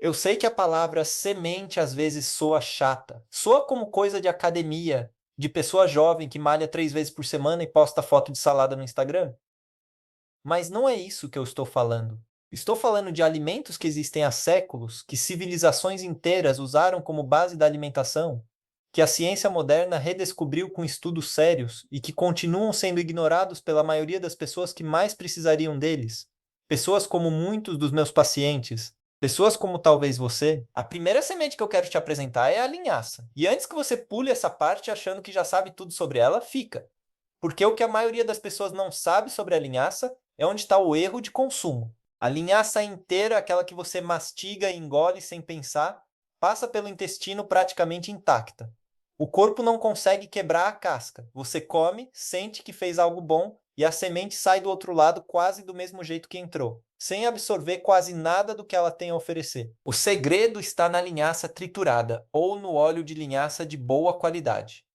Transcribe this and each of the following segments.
Eu sei que a palavra semente às vezes soa chata, soa como coisa de academia, de pessoa jovem que malha 3 vezes por semana e posta foto de salada no Instagram. Mas não é isso que eu estou falando. Estou falando de alimentos que existem há séculos, que civilizações inteiras usaram como base da alimentação, que a ciência moderna redescobriu com estudos sérios e que continuam sendo ignorados pela maioria das pessoas que mais precisariam deles. Pessoas como muitos dos meus pacientes, pessoas como talvez você. A primeira semente que eu quero te apresentar é a linhaça. E antes que você pule essa parte achando que já sabe tudo sobre ela, fica. Porque o que a maioria das pessoas não sabe sobre a linhaça é onde está o erro de consumo. A linhaça inteira, aquela que você mastiga e engole sem pensar, passa pelo intestino praticamente intacta. O corpo não consegue quebrar a casca. Você come, sente que fez algo bom e a semente sai do outro lado quase do mesmo jeito que entrou, sem absorver quase nada do que ela tem a oferecer. O segredo está na linhaça triturada ou no óleo de linhaça de boa qualidade.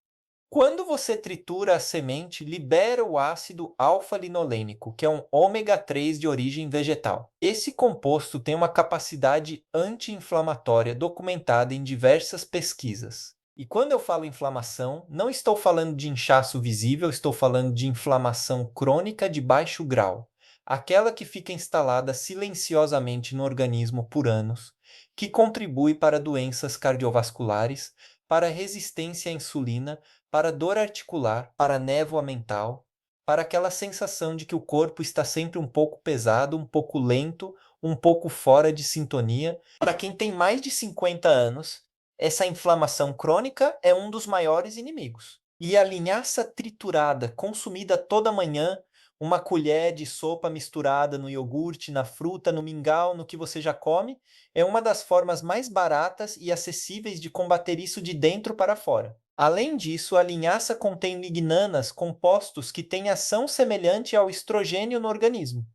Quando você tritura a semente, libera o ácido alfa-linolênico, que é um ômega 3 de origem vegetal. Esse composto tem uma capacidade anti-inflamatória documentada em diversas pesquisas. E quando eu falo inflamação, não estou falando de inchaço visível, estou falando de inflamação crônica de baixo grau, aquela que fica instalada silenciosamente no organismo por anos, que contribui para doenças cardiovasculares, para resistência à insulina, para dor articular, para névoa mental, para aquela sensação de que o corpo está sempre um pouco pesado, um pouco lento, um pouco fora de sintonia. Para quem tem mais de 50 anos, essa inflamação crônica é um dos maiores inimigos. E a linhaça triturada, consumida toda manhã, uma colher de sopa misturada no iogurte, na fruta, no mingau, no que você já come, é uma das formas mais baratas e acessíveis de combater isso de dentro para fora. Além disso, a linhaça contém lignanas, compostos que têm ação semelhante ao estrogênio no organismo.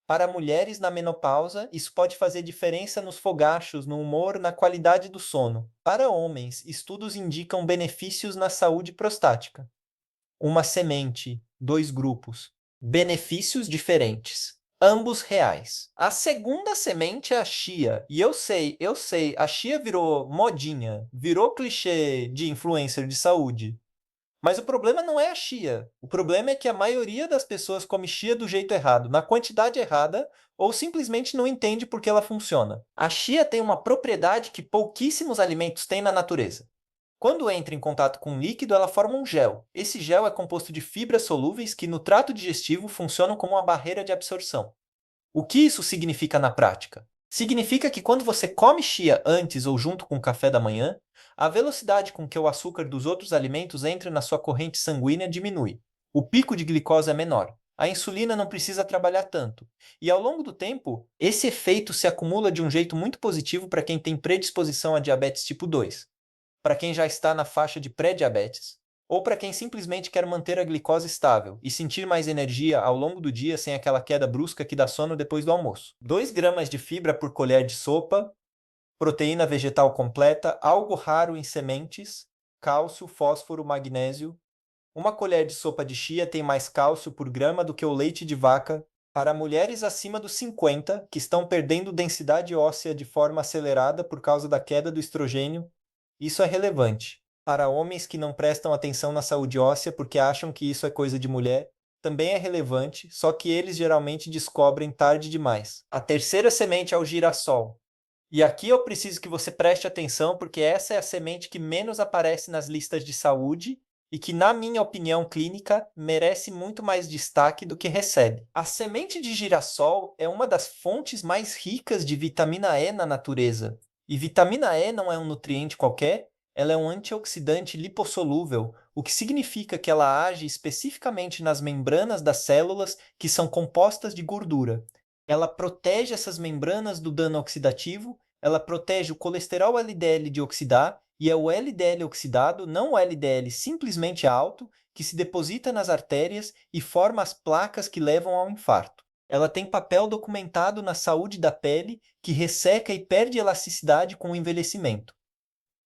Para mulheres na menopausa, isso pode fazer diferença nos fogachos, no humor, na qualidade do sono. Para homens, estudos indicam benefícios na saúde prostática. Uma semente, dois grupos, benefícios diferentes, ambos reais. A segunda semente é a chia. E eu sei, a chia virou modinha, virou clichê de influencer de saúde. Mas o problema não é a chia. O problema é que a maioria das pessoas come chia do jeito errado, na quantidade errada, ou simplesmente não entende por que ela funciona. A chia tem uma propriedade que pouquíssimos alimentos têm na natureza. Quando entra em contato com um líquido, ela forma um gel. Esse gel é composto de fibras solúveis que no trato digestivo funcionam como uma barreira de absorção. O que isso significa na prática? Significa que quando você come chia antes ou junto com o café da manhã, a velocidade com que o açúcar dos outros alimentos entra na sua corrente sanguínea diminui. O pico de glicose é menor. A insulina não precisa trabalhar tanto. E ao longo do tempo, esse efeito se acumula de um jeito muito positivo para quem tem predisposição a diabetes tipo 2, para quem já está na faixa de pré-diabetes, ou para quem simplesmente quer manter a glicose estável e sentir mais energia ao longo do dia sem aquela queda brusca que dá sono depois do almoço. 2 gramas de fibra por colher de sopa, proteína vegetal completa, algo raro em sementes, cálcio, fósforo, magnésio. Uma colher de sopa de chia tem mais cálcio por grama do que o leite de vaca. Para mulheres acima dos 50, que estão perdendo densidade óssea de forma acelerada por causa da queda do estrogênio, isso é relevante. Para homens que não prestam atenção na saúde óssea porque acham que isso é coisa de mulher, também é relevante, só que eles geralmente descobrem tarde demais. A terceira semente é o girassol. E aqui eu preciso que você preste atenção porque essa é a semente que menos aparece nas listas de saúde e que, na minha opinião clínica, merece muito mais destaque do que recebe. A semente de girassol é uma das fontes mais ricas de vitamina E na natureza. E vitamina E não é um nutriente qualquer, ela é um antioxidante lipossolúvel, o que significa que ela age especificamente nas membranas das células que são compostas de gordura. Ela protege essas membranas do dano oxidativo, ela protege o colesterol LDL de oxidar, e é o LDL oxidado, não o LDL simplesmente alto, que se deposita nas artérias e forma as placas que levam ao infarto. Ela tem papel documentado na saúde da pele, que resseca e perde elasticidade com o envelhecimento.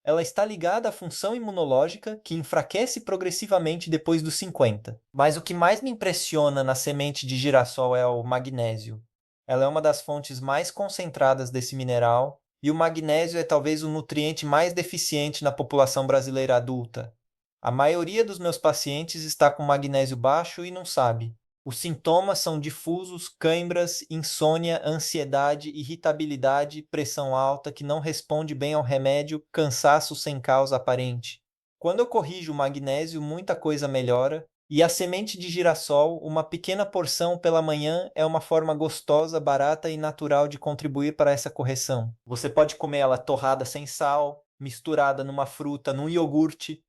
Ela está ligada à função imunológica, que enfraquece progressivamente depois dos 50. Mas o que mais me impressiona na semente de girassol é o magnésio. Ela é uma das fontes mais concentradas desse mineral E o magnésio é talvez o nutriente mais deficiente na população brasileira adulta. A maioria dos meus pacientes está com magnésio baixo e não sabe. Os sintomas são difusos, cãibras, insônia, ansiedade, irritabilidade, pressão alta que não responde bem ao remédio, cansaço sem causa aparente. Quando eu corrijo o magnésio, muita coisa melhora. E a semente de girassol, uma pequena porção pela manhã, é uma forma gostosa, barata e natural de contribuir para essa correção. Você pode comer ela torrada sem sal, misturada numa fruta, num iogurte,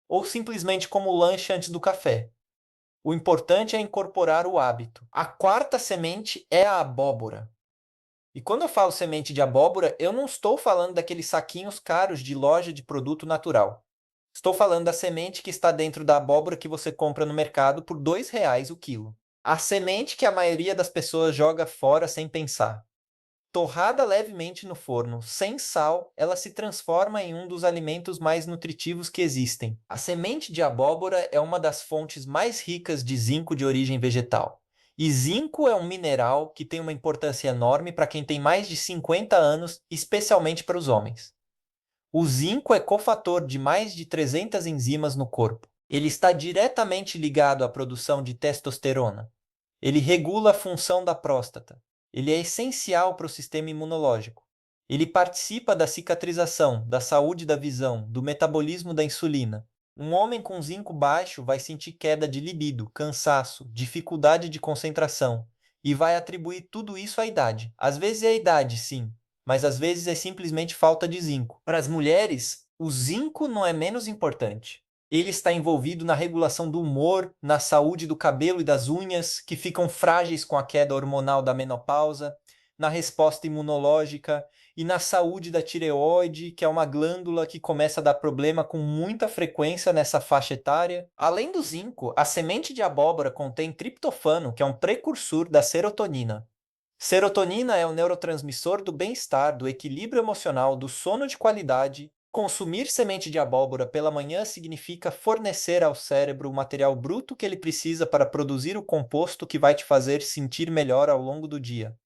ou simplesmente como lanche antes do café. O importante é incorporar o hábito. A quarta semente é a abóbora. E quando eu falo semente de abóbora, eu não estou falando daqueles saquinhos caros de loja de produto natural. Estou falando da semente que está dentro da abóbora que você compra no mercado por R$ 2 o quilo. A semente que a maioria das pessoas joga fora sem pensar. Torrada levemente no forno, sem sal, ela se transforma em um dos alimentos mais nutritivos que existem. A semente de abóbora é uma das fontes mais ricas de zinco de origem vegetal. E zinco é um mineral que tem uma importância enorme para quem tem mais de 50 anos, especialmente para os homens. O zinco é cofator de mais de 300 enzimas no corpo. Ele está diretamente ligado à produção de testosterona. Ele regula a função da próstata. Ele é essencial para o sistema imunológico. Ele participa da cicatrização, da saúde da visão, do metabolismo da insulina. Um homem com zinco baixo vai sentir queda de libido, cansaço, dificuldade de concentração e vai atribuir tudo isso à idade. Às vezes é a idade, sim, mas às vezes é simplesmente falta de zinco. Para as mulheres, o zinco não é menos importante. Ele está envolvido na regulação do humor, na saúde do cabelo e das unhas, que ficam frágeis com a queda hormonal da menopausa, na resposta imunológica e na saúde da tireoide, que é uma glândula que começa a dar problema com muita frequência nessa faixa etária. Além do zinco, a semente de abóbora contém triptofano, que é um precursor da serotonina. Serotonina é o neurotransmissor do bem-estar, do equilíbrio emocional, do sono de qualidade. Consumir semente de abóbora pela manhã significa fornecer ao cérebro o material bruto que ele precisa para produzir o composto que vai te fazer sentir melhor ao longo do dia.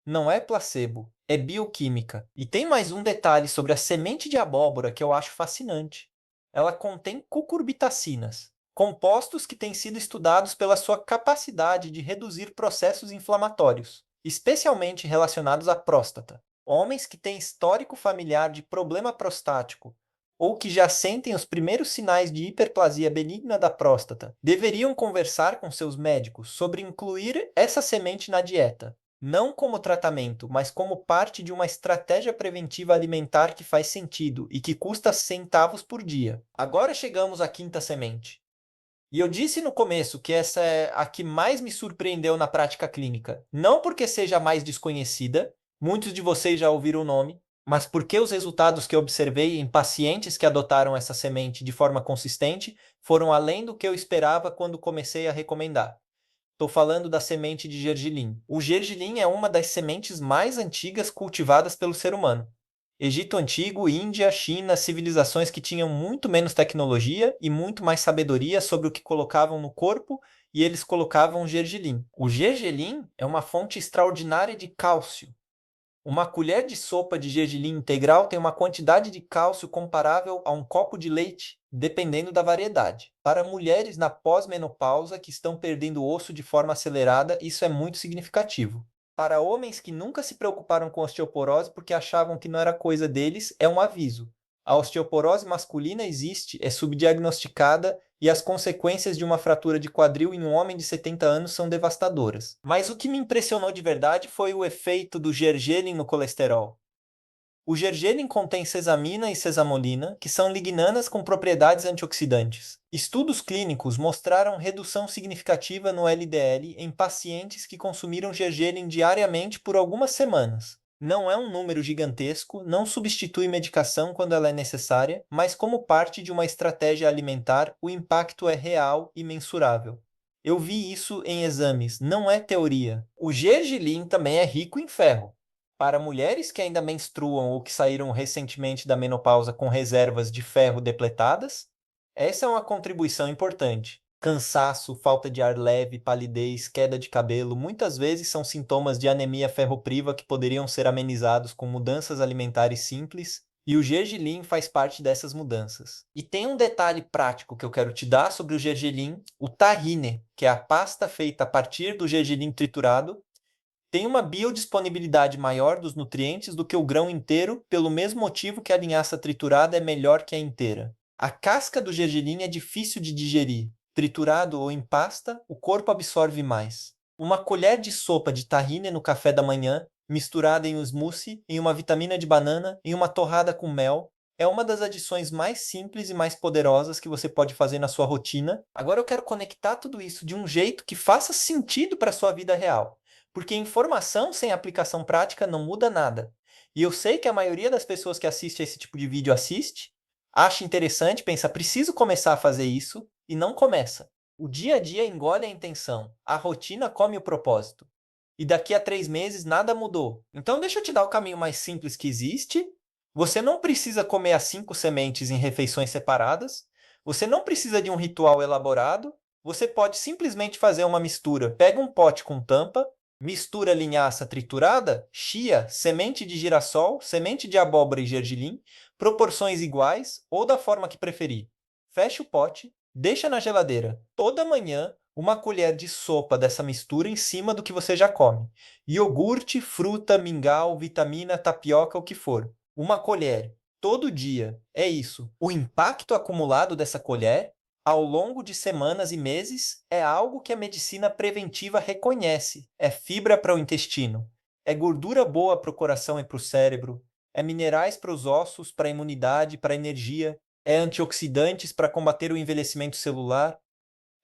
Não é placebo, é bioquímica. E tem mais um detalhe sobre a semente de abóbora que eu acho fascinante. Ela contém cucurbitacinas, compostos que têm sido estudados pela sua capacidade de reduzir processos inflamatórios, especialmente relacionados à próstata. Homens que têm histórico familiar de problema prostático ou que já sentem os primeiros sinais de hiperplasia benigna da próstata deveriam conversar com seus médicos sobre incluir essa semente na dieta, não como tratamento, mas como parte de uma estratégia preventiva alimentar que faz sentido e que custa centavos por dia. Agora chegamos à quinta semente. E eu disse no começo que essa é a que mais me surpreendeu na prática clínica. Não porque seja a mais desconhecida, muitos de vocês já ouviram o nome, mas porque os resultados que eu observei em pacientes que adotaram essa semente de forma consistente foram além do que eu esperava quando comecei a recomendar. Estou falando da semente de gergelim. O gergelim é uma das sementes mais antigas cultivadas pelo ser humano. Egito Antigo, Índia, China, civilizações que tinham muito menos tecnologia e muito mais sabedoria sobre o que colocavam no corpo, e eles colocavam gergelim. O gergelim é uma fonte extraordinária de cálcio. Uma colher de sopa de gergelim integral tem uma quantidade de cálcio comparável a um copo de leite, dependendo da variedade. Para mulheres na pós-menopausa que estão perdendo osso de forma acelerada, isso é muito significativo. Para homens que nunca se preocuparam com osteoporose porque achavam que não era coisa deles, é um aviso. A osteoporose masculina existe, é subdiagnosticada e as consequências de uma fratura de quadril em um homem de 70 anos são devastadoras. Mas o que me impressionou de verdade foi o efeito do gergelim no colesterol. O gergelim contém sesamina e sesamolina, que são lignanas com propriedades antioxidantes. Estudos clínicos mostraram redução significativa no LDL em pacientes que consumiram gergelim diariamente por algumas semanas. Não é um número gigantesco, não substitui medicação quando ela é necessária, mas como parte de uma estratégia alimentar, o impacto é real e mensurável. Eu vi isso em exames, não é teoria. O gergelim também é rico em ferro. Para mulheres que ainda menstruam ou que saíram recentemente da menopausa com reservas de ferro depletadas, essa é uma contribuição importante. Cansaço, falta de ar leve, palidez, queda de cabelo, muitas vezes são sintomas de anemia ferropriva que poderiam ser amenizados com mudanças alimentares simples, e o gergelim faz parte dessas mudanças. E tem um detalhe prático que eu quero te dar sobre o gergelim, o tahine, que é a pasta feita a partir do gergelim triturado, tem uma biodisponibilidade maior dos nutrientes do que o grão inteiro, pelo mesmo motivo que a linhaça triturada é melhor que a inteira. A casca do gergelim é difícil de digerir. Triturado ou em pasta, o corpo absorve mais. Uma colher de sopa de tahine no café da manhã, misturada em um smoothie, em uma vitamina de banana, em uma torrada com mel, é uma das adições mais simples e mais poderosas que você pode fazer na sua rotina. Agora eu quero conectar tudo isso de um jeito que faça sentido para a sua vida real. Porque informação sem aplicação prática não muda nada. E eu sei que a maioria das pessoas que assiste a esse tipo de vídeo assiste, acha interessante, pensa, preciso começar a fazer isso, e não começa. O dia a dia engole a intenção, a rotina come o propósito. E daqui a 3 meses nada mudou. Então deixa eu te dar o caminho mais simples que existe. Você não precisa comer as 5 sementes em refeições separadas. Você não precisa de um ritual elaborado. Você pode simplesmente fazer uma mistura. Pega um pote com tampa, mistura linhaça triturada, chia, semente de girassol, semente de abóbora e gergelim, proporções iguais ou da forma que preferir. Fecha o pote, deixa na geladeira. Toda manhã, uma colher de sopa dessa mistura em cima do que você já come. Iogurte, fruta, mingau, vitamina, tapioca, o que for. Uma colher, todo dia. É isso. O impacto acumulado dessa colher ao longo de semanas e meses, é algo que a medicina preventiva reconhece. É fibra para o intestino, é gordura boa para o coração e para o cérebro, é minerais para os ossos, para a imunidade, para a energia, é antioxidantes para combater o envelhecimento celular,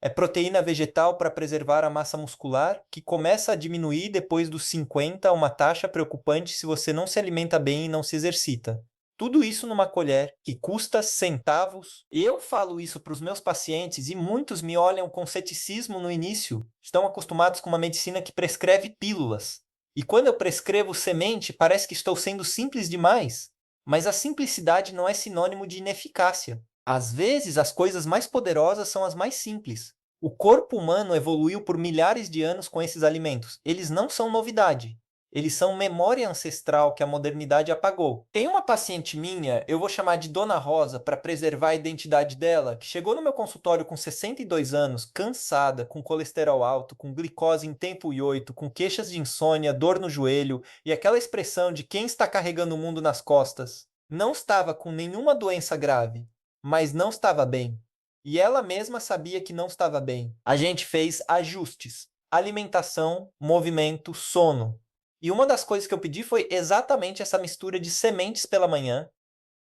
é proteína vegetal para preservar a massa muscular, que começa a diminuir depois dos 50, uma taxa preocupante se você não se alimenta bem e não se exercita. Tudo isso numa colher que custa centavos. Eu falo isso para os meus pacientes e muitos me olham com ceticismo no início. Estão acostumados com uma medicina que prescreve pílulas. E quando eu prescrevo semente, parece que estou sendo simples demais. Mas a simplicidade não é sinônimo de ineficácia. Às vezes, as coisas mais poderosas são as mais simples. O corpo humano evoluiu por milhares de anos com esses alimentos. Eles não são novidade. Eles são memória ancestral que a modernidade apagou. Tem uma paciente minha, eu vou chamar de Dona Rosa para preservar a identidade dela, que chegou no meu consultório com 62 anos, cansada, com colesterol alto, com glicose em tempo e 8, com queixas de insônia, dor no joelho e aquela expressão de quem está carregando o mundo nas costas. Não estava com nenhuma doença grave, mas não estava bem. E ela mesma sabia que não estava bem. A gente fez ajustes: alimentação, movimento, sono. E uma das coisas que eu pedi foi exatamente essa mistura de sementes pela manhã.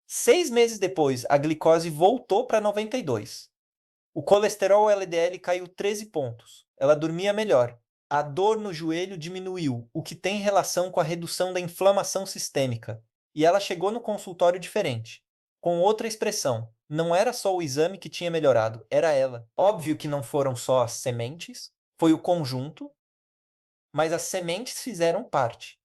6 meses depois, a glicose voltou para 92. O colesterol LDL caiu 13 pontos. Ela dormia melhor. A dor no joelho diminuiu, o que tem relação com a redução da inflamação sistêmica. E ela chegou no consultório diferente, com outra expressão. Não era só o exame que tinha melhorado, era ela. Óbvio que não foram só as sementes, foi o conjunto, mas as sementes fizeram parte.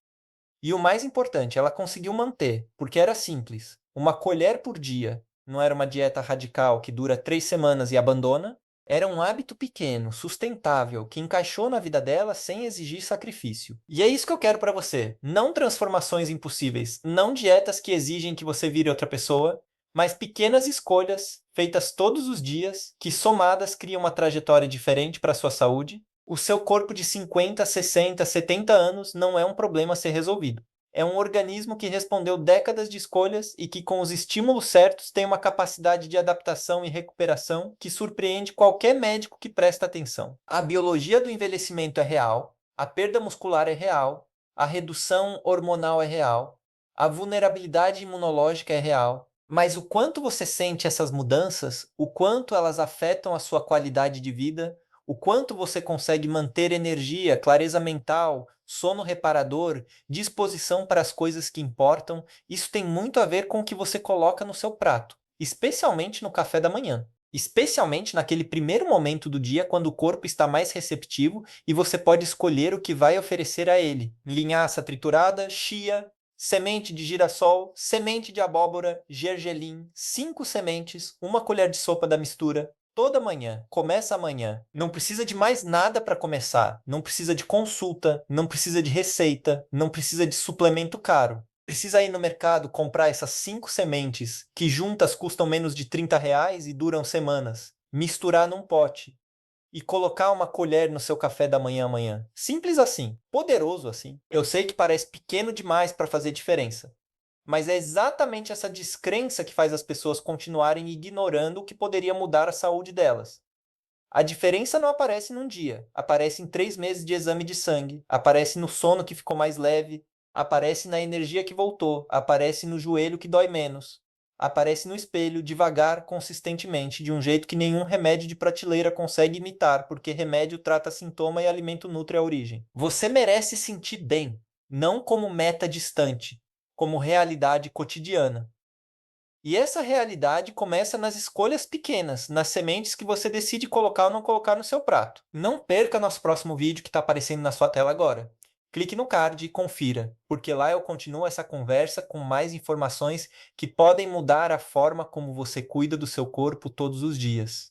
E o mais importante, ela conseguiu manter, porque era simples. Uma colher por dia. Não era uma dieta radical que dura 3 semanas e abandona. Era um hábito pequeno, sustentável, que encaixou na vida dela sem exigir sacrifício. E é isso que eu quero para você. Não transformações impossíveis, não dietas que exigem que você vire outra pessoa, mas pequenas escolhas feitas todos os dias, que somadas criam uma trajetória diferente para a sua saúde. O seu corpo de 50, 60, 70 anos não é um problema a ser resolvido. É um organismo que respondeu décadas de escolhas e que, com os estímulos certos, tem uma capacidade de adaptação e recuperação que surpreende qualquer médico que presta atenção. A biologia do envelhecimento é real, a perda muscular é real, a redução hormonal é real, a vulnerabilidade imunológica é real. Mas o quanto você sente essas mudanças, o quanto elas afetam a sua qualidade de vida, o quanto você consegue manter energia, clareza mental, sono reparador, disposição para as coisas que importam, isso tem muito a ver com o que você coloca no seu prato, especialmente no café da manhã. Especialmente naquele primeiro momento do dia quando o corpo está mais receptivo e você pode escolher o que vai oferecer a ele. Linhaça triturada, chia, semente de girassol, semente de abóbora, gergelim, 5 sementes, uma colher de sopa da mistura. Toda manhã, começa amanhã. Não precisa de mais nada para começar. Não precisa de consulta, não precisa de receita, não precisa de suplemento caro. Precisa ir no mercado comprar essas 5 sementes que juntas custam menos de R$ 30 e duram semanas. Misturar num pote e colocar uma colher no seu café da manhã amanhã. Simples assim, poderoso assim. Eu sei que parece pequeno demais para fazer diferença, mas é exatamente essa descrença que faz as pessoas continuarem ignorando o que poderia mudar a saúde delas. A diferença não aparece num dia, aparece em 3 meses de exame de sangue, aparece no sono que ficou mais leve, aparece na energia que voltou, aparece no joelho que dói menos, aparece no espelho devagar, consistentemente, de um jeito que nenhum remédio de prateleira consegue imitar, porque remédio trata sintoma e alimento nutre a origem. Você merece sentir bem, não como meta distante, como realidade cotidiana. E essa realidade começa nas escolhas pequenas, nas sementes que você decide colocar ou não colocar no seu prato. Não perca nosso próximo vídeo que está aparecendo na sua tela agora. Clique no card e confira, porque lá eu continuo essa conversa com mais informações que podem mudar a forma como você cuida do seu corpo todos os dias.